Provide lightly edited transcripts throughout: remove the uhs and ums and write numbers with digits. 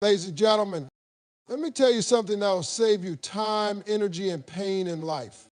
Ladies and gentlemen, let me tell you something that will save you time, energy, and pain in life.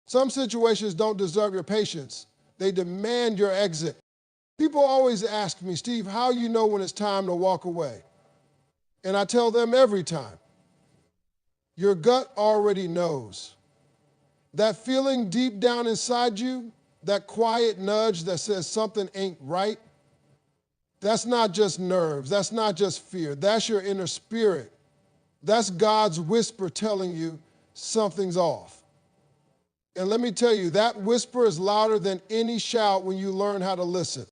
Some situations don't deserve your patience. They demand your exit. People always ask me, Steve, how you know when it's time to walk away? And I tell them every time, your gut already knows. That feeling deep down inside you, that quiet nudge that says something ain't right, that's not just nerves, that's not just fear, that's your inner spirit. That's God's whisper telling you something's off. And let me tell you, that whisper is louder than any shout when you learn how to listen.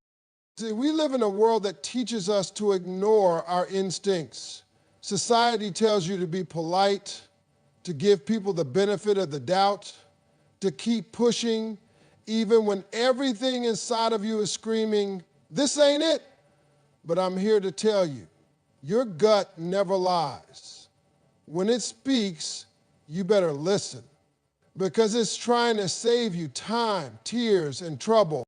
See, we live in a world that teaches us to ignore our instincts. Society tells you to be polite, to give people the benefit of the doubt, to keep pushing, even when everything inside of you is screaming, this ain't it. But I'm here to tell you, your gut never lies. When it speaks, you better listen, because it's trying to save you time, tears, and trouble.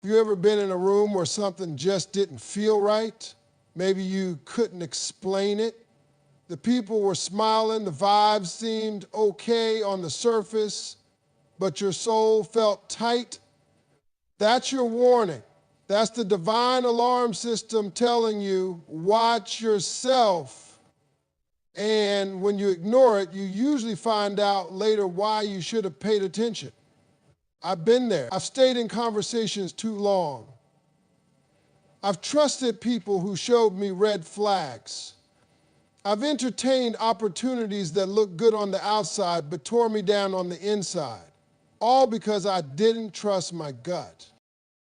Have you ever been in a room where something just didn't feel right? Maybe you couldn't explain it. The people were smiling, the vibes seemed okay on the surface, but your soul felt tight. That's your warning. That's the divine alarm system telling you, watch yourself. And when you ignore it, you usually find out later why you should have paid attention. I've been there. I've stayed in conversations too long. I've trusted people who showed me red flags. I've entertained opportunities that looked good on the outside but tore me down on the inside, all because I didn't trust my gut.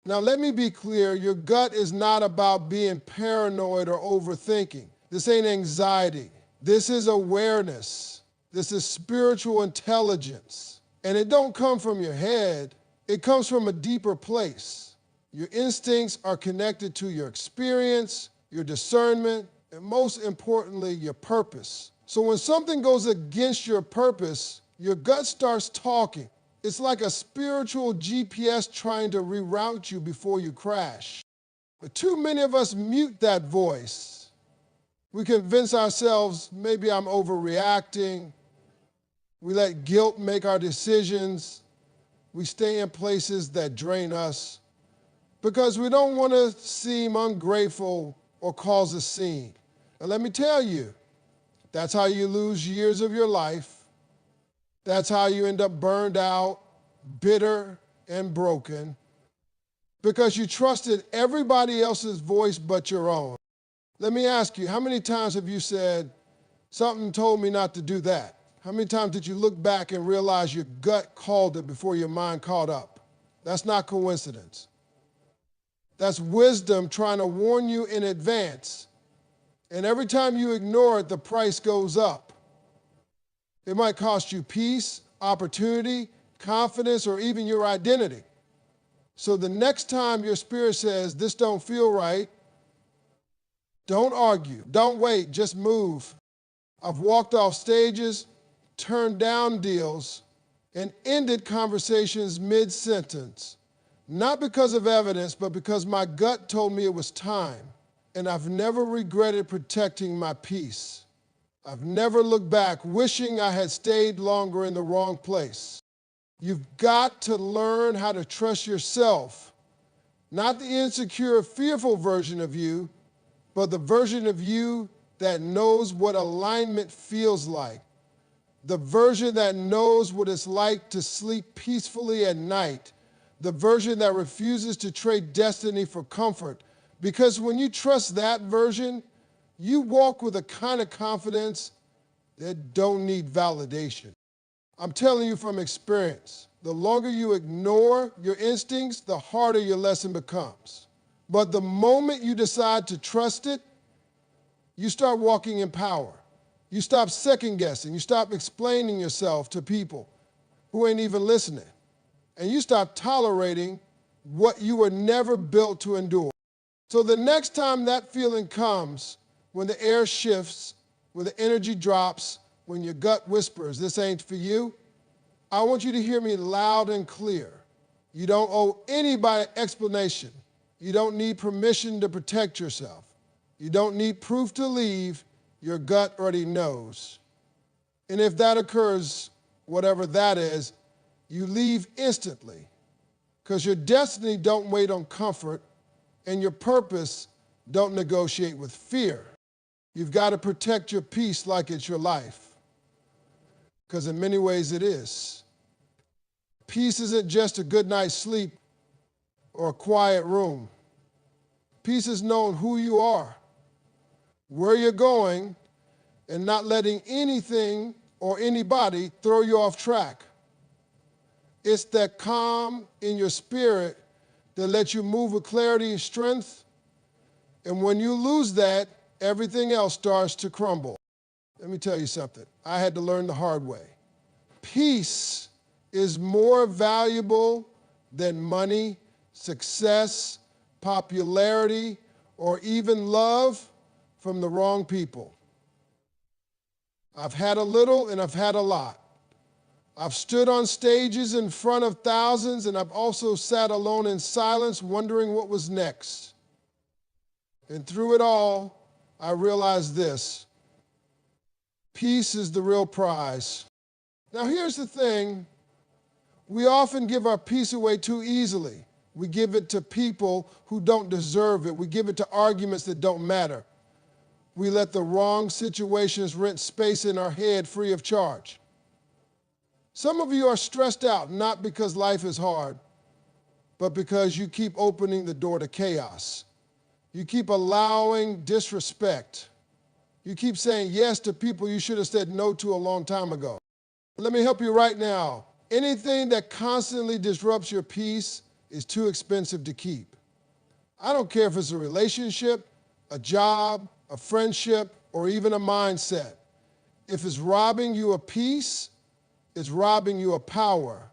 Now, let me be clear, your gut is not about being paranoid or overthinking. This ain't anxiety. This is awareness. This is spiritual intelligence. And it don't come from your head. It comes from a deeper place. Your instincts are connected to your experience, your discernment, and most importantly, your purpose. So when something goes against your purpose, your gut starts talking. It's like a spiritual GPS trying to reroute you before you crash. But too many of us mute that voice. We convince ourselves, maybe I'm overreacting. We let guilt make our decisions. We stay in places that drain us because we don't want to seem ungrateful or cause a scene. And let me tell you, that's how you lose years of your life. That's how you end up burned out, bitter, and broken, because you trusted everybody else's voice but your own. Let me ask you, how many times have you said, something told me not to do that? How many times did you look back and realize your gut called it before your mind caught up? That's not coincidence. That's wisdom trying to warn you in advance. And every time you ignore it, the price goes up. It might cost you peace, opportunity, confidence, or even your identity. So the next time your spirit says, this don't feel right, don't argue, don't wait, just move. I've walked off stages, turned down deals, and ended conversations mid-sentence. Not because of evidence, but because my gut told me it was time. And I've never regretted protecting my peace. I've never looked back wishing I had stayed longer in the wrong place. You've got to learn how to trust yourself, not the insecure, fearful version of you, but the version of you that knows what alignment feels like, the version that knows what it's like to sleep peacefully at night, the version that refuses to trade destiny for comfort. Because when you trust that version, you walk with a kind of confidence that don't need validation. I'm telling you from experience, the longer you ignore your instincts, the harder your lesson becomes. But the moment you decide to trust it, you start walking in power. You stop second guessing. You stop explaining yourself to people who ain't even listening. And you stop tolerating what you were never built to endure. So the next time that feeling comes, when the air shifts, when the energy drops, when your gut whispers, this ain't for you, I want you to hear me loud and clear. You don't owe anybody explanation. You don't need permission to protect yourself. You don't need proof to leave. your gut already knows. And if that occurs, whatever that is, you leave instantly, because your destiny don't wait on comfort and your purpose don't negotiate with fear. You've got to protect your peace like it's your life, because in many ways it is. Peace isn't just a good night's sleep or a quiet room. Peace is knowing who you are, where you're going, and not letting anything or anybody throw you off track. It's that calm in your spirit that lets you move with clarity and strength. And when you lose that, everything else starts to crumble. Let me tell you something. I had to learn the hard way. Peace is more valuable than money, success, popularity, or even love from the wrong people. I've had a little and I've had a lot. I've stood on stages in front of thousands, and I've also sat alone in silence wondering what was next. And through it all, I realized this: peace is the real prize. Now here's the thing. We often give our peace away too easily. We give it to people who don't deserve it. We give it to arguments that don't matter. We let the wrong situations rent space in our head free of charge. Some of you are stressed out, not because life is hard, but because you keep opening the door to chaos. You keep allowing disrespect. You keep saying yes to people you should have said no to a long time ago. Let me help you right now. Anything that constantly disrupts your peace is too expensive to keep. I don't care if it's a relationship, a job, a friendship, or even a mindset. If it's robbing you of peace, it's robbing you of power.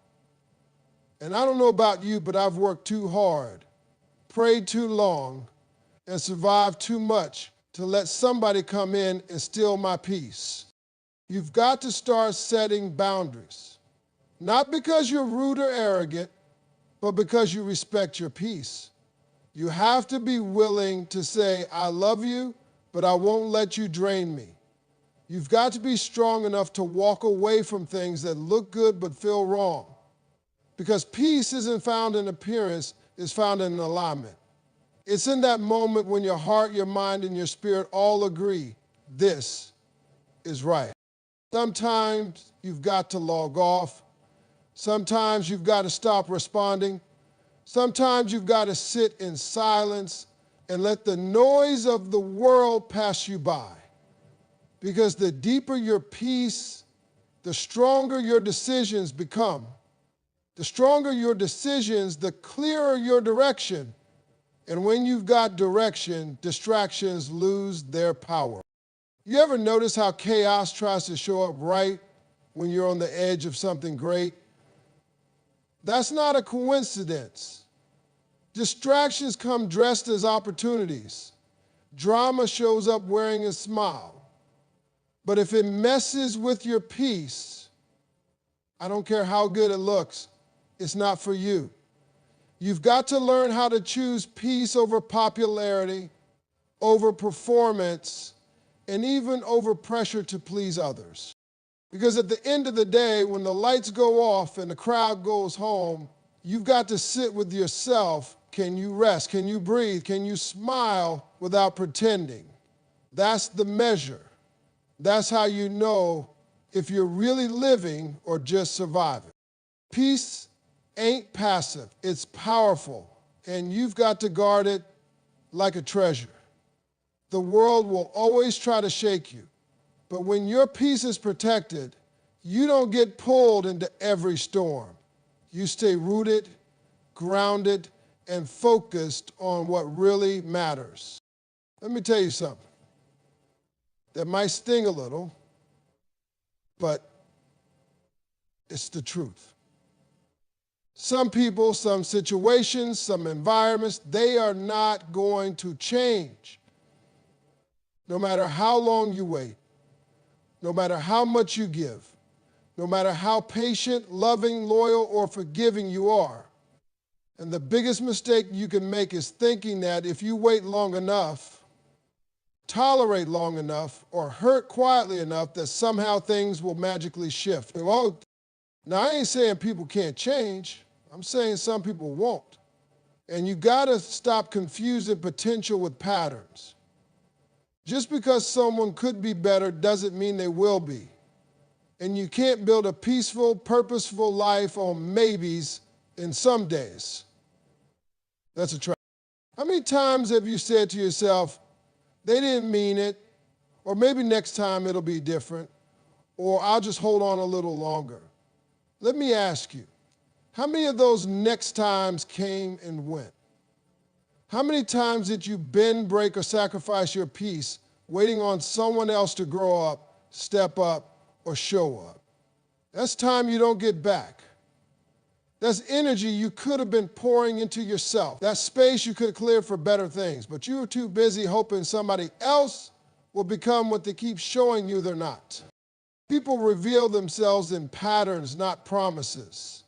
And I don't know about you, but I've worked too hard, prayed too long, and survived too much to let somebody come in and steal my peace. You've got to start setting boundaries, not because you're rude or arrogant, but because you respect your peace. You have to be willing to say, I love you, but I won't let you drain me. You've got to be strong enough to walk away from things that look good but feel wrong. Because peace isn't found in appearance, it's found in alignment. It's in that moment when your heart, your mind, and your spirit all agree, this is right. Sometimes you've got to log off. Sometimes you've got to stop responding. Sometimes you've got to sit in silence and let the noise of the world pass you by. Because the deeper your peace, the stronger your decisions become. The stronger your decisions, the clearer your direction. And when you've got direction, distractions lose their power. You ever notice how chaos tries to show up right when you're on the edge of something great? That's not a coincidence. Distractions come dressed as opportunities. Drama shows up wearing a smile. But if it messes with your peace, I don't care how good it looks, it's not for you. You've got to learn how to choose peace over popularity, over performance, and even over pressure to please others. Because at the end of the day, when the lights go off and the crowd goes home, you've got to sit with yourself. Can you rest? Can you breathe? Can you smile without pretending? That's the measure. That's how you know if you're really living or just surviving. Peace ain't passive, it's powerful, and you've got to guard it like a treasure. The world will always try to shake you, but when your peace is protected, you don't get pulled into every storm. You stay rooted, grounded, and focused on what really matters. Let me tell you something that might sting a little, but it's the truth. Some people, some situations, some environments, they are not going to change. No matter how long you wait, no matter how much you give, no matter how patient, loving, loyal, or forgiving you are. And the biggest mistake you can make is thinking that if you wait long enough, tolerate long enough, or hurt quietly enough that somehow things will magically shift. Well, now I ain't saying people can't change. I'm saying some people won't. And you gotta stop confusing potential with patterns. Just because someone could be better doesn't mean they will be. And you can't build a peaceful, purposeful life on maybes in some days. That's a trap. How many times have you said to yourself, they didn't mean it, or maybe next time it'll be different, or I'll just hold on a little longer? Let me ask you, how many of those next times came and went? How many times did you bend, break, or sacrifice your peace waiting on someone else to grow up, step up, or show up? That's time you don't get back. That's energy you could have been pouring into yourself. That space you could have cleared for better things, but you were too busy hoping somebody else will become what they keep showing you they're not. People reveal themselves in patterns, not promises.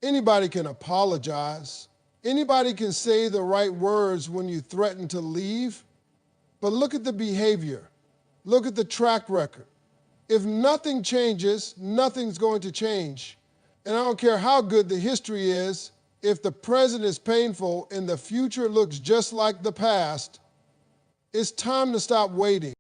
Anybody can apologize. Anybody can say the right words when you threaten to leave, but look at the behavior. Look at the track record. If nothing changes, nothing's going to change. And I don't care how good the history is, if the present is painful and the future looks just like the past, it's time to stop waiting.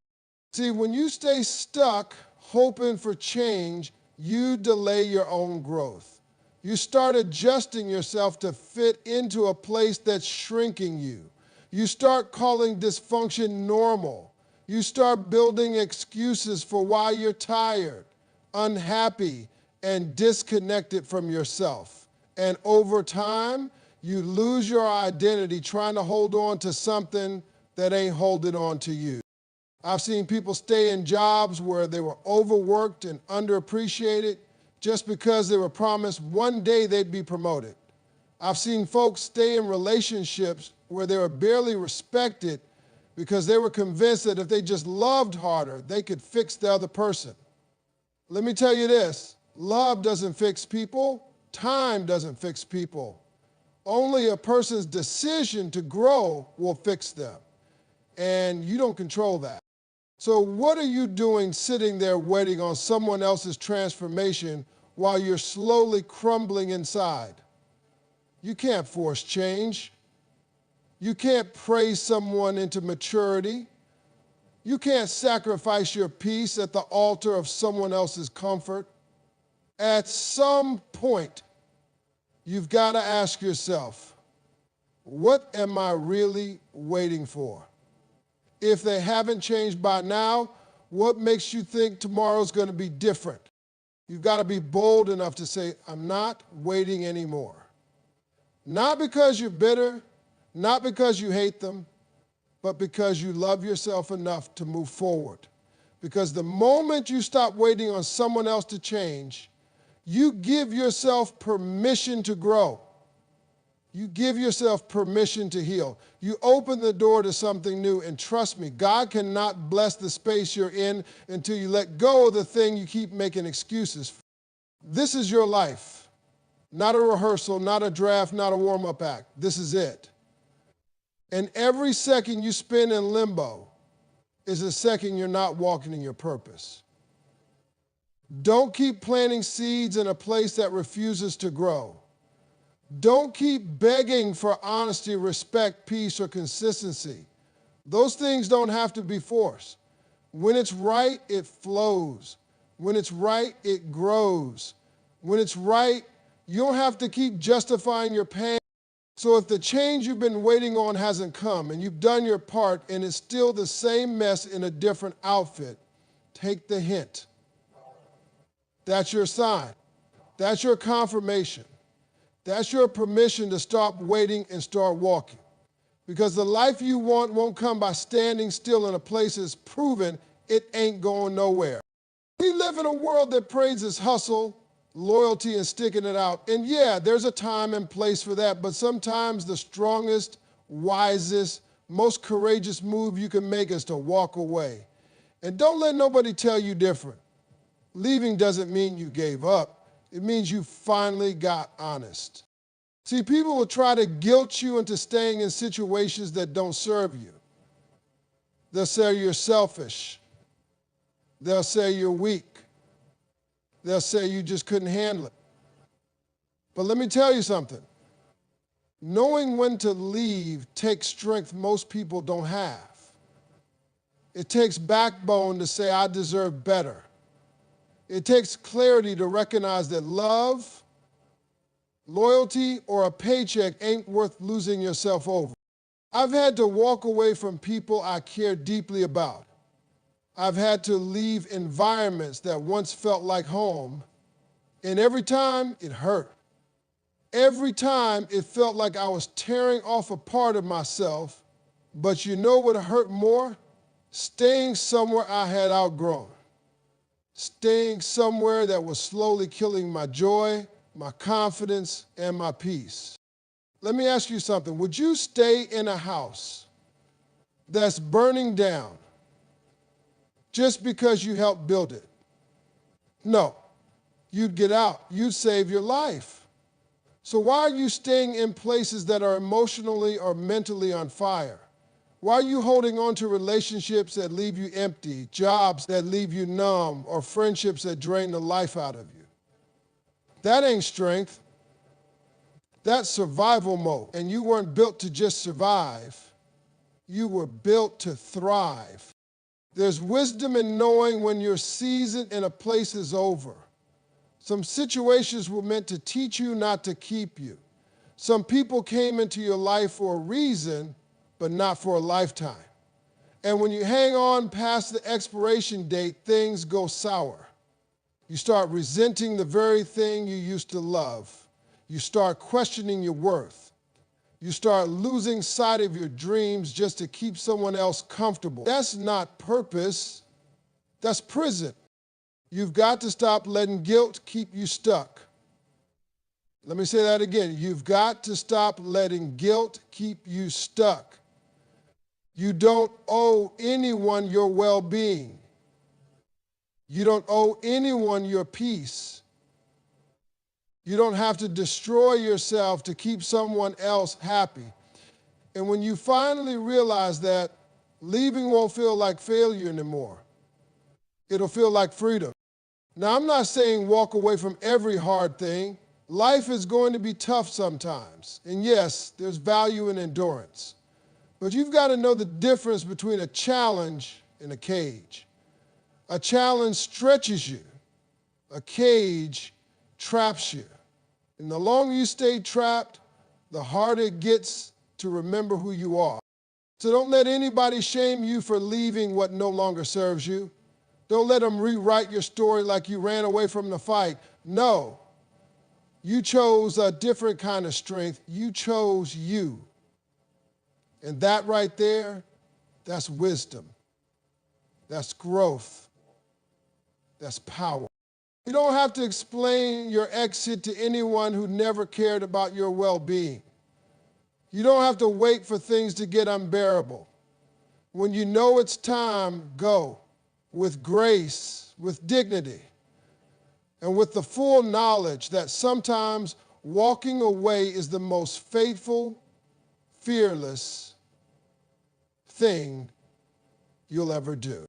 See, when you stay stuck hoping for change, you delay your own growth. You start adjusting yourself to fit into a place that's shrinking you. You start calling dysfunction normal. You start building excuses for why you're tired, unhappy, and disconnected from yourself. And over time, you lose your identity trying to hold on to something that ain't holding on to you. I've seen people stay in jobs where they were overworked and underappreciated just because they were promised one day they'd be promoted. I've seen folks stay in relationships where they were barely respected because they were convinced that if they just loved harder, they could fix the other person. Let me tell you this. Love doesn't fix people. Time doesn't fix people. Only a person's decision to grow will fix them. And you don't control that. So what are you doing sitting there waiting on someone else's transformation while you're slowly crumbling inside? You can't force change. You can't praise someone into maturity. You can't sacrifice your peace at the altar of someone else's comfort. At some point, you've got to ask yourself, what am I really waiting for? If they haven't changed by now, what makes you think tomorrow's going to be different? You've got to be bold enough to say, I'm not waiting anymore. Not because you're bitter, not because you hate them, but because you love yourself enough to move forward. Because the moment you stop waiting on someone else to change, you give yourself permission to grow. You give yourself permission to heal. You open the door to something new, and trust me, God cannot bless the space you're in until you let go of the thing you keep making excuses for. This is your life. Not a rehearsal, not a draft, not a warm-up act. This is it. And every second you spend in limbo is a second you're not walking in your purpose. Don't keep planting seeds in a place that refuses to grow. Don't keep begging for honesty, respect, peace, or consistency. Those things don't have to be forced. When it's right, it flows. When it's right, it grows. When it's right, you don't have to keep justifying your pain. So if the change you've been waiting on hasn't come and you've done your part and it's still the same mess in a different outfit, take the hint. That's your sign. That's your confirmation. That's your permission to stop waiting and start walking. Because the life you want won't come by standing still in a place that's proven it ain't going nowhere. We live in a world that praises hustle, loyalty, and sticking it out. And yeah, there's a time and place for that, but sometimes the strongest, wisest, most courageous move you can make is to walk away. And don't let nobody tell you different. Leaving doesn't mean you gave up. It means you finally got honest. See, people will try to guilt you into staying in situations that don't serve you. They'll say you're selfish. They'll say you're weak. They'll say you just couldn't handle it. But let me tell you something. Knowing when to leave takes strength most people don't have. It takes backbone to say, I deserve better. It takes clarity to recognize that love, loyalty, or a paycheck ain't worth losing yourself over. I've had to walk away from people I care deeply about. I've had to leave environments that once felt like home, and every time it hurt. Every time it felt like I was tearing off a part of myself, but you know what hurt more? Staying somewhere I had outgrown. Staying somewhere that was slowly killing my joy, my confidence, and my peace. Let me ask you something. Would you stay in a house that's burning down just because you helped build it? No. You'd get out. You'd save your life. So why are you staying in places that are emotionally or mentally on fire? Why are you holding on to relationships that leave you empty, jobs that leave you numb, or friendships that drain the life out of you? That ain't strength. That's survival mode. And you weren't built to just survive. You were built to thrive. There's wisdom in knowing when your season in a place is over. Some situations were meant to teach you, not to keep you. Some people came into your life for a reason, but not for a lifetime. And when you hang on past the expiration date, things go sour. You start resenting the very thing you used to love. You start questioning your worth. You start losing sight of your dreams just to keep someone else comfortable. That's not purpose, that's prison. You've got to stop letting guilt keep you stuck. Let me say that again. You've got to stop letting guilt keep you stuck. You don't owe anyone your well-being. You don't owe anyone your peace. You don't have to destroy yourself to keep someone else happy. And when you finally realize that, leaving won't feel like failure anymore. It'll feel like freedom. Now, I'm not saying walk away from every hard thing. Life is going to be tough sometimes. And yes, there's value in endurance. But you've got to know the difference between a challenge and a cage. A challenge stretches you. A cage traps you. And the longer you stay trapped, the harder it gets to remember who you are. So don't let anybody shame you for leaving what no longer serves you. Don't let them rewrite your story like you ran away from the fight. No, you chose a different kind of strength. You chose you. And that right there, that's wisdom. That's growth. That's power. You don't have to explain your exit to anyone who never cared about your well-being. You don't have to wait for things to get unbearable. When you know it's time, go. With grace, with dignity, and with the full knowledge that sometimes walking away is the most faithful, fearless thing you'll ever do.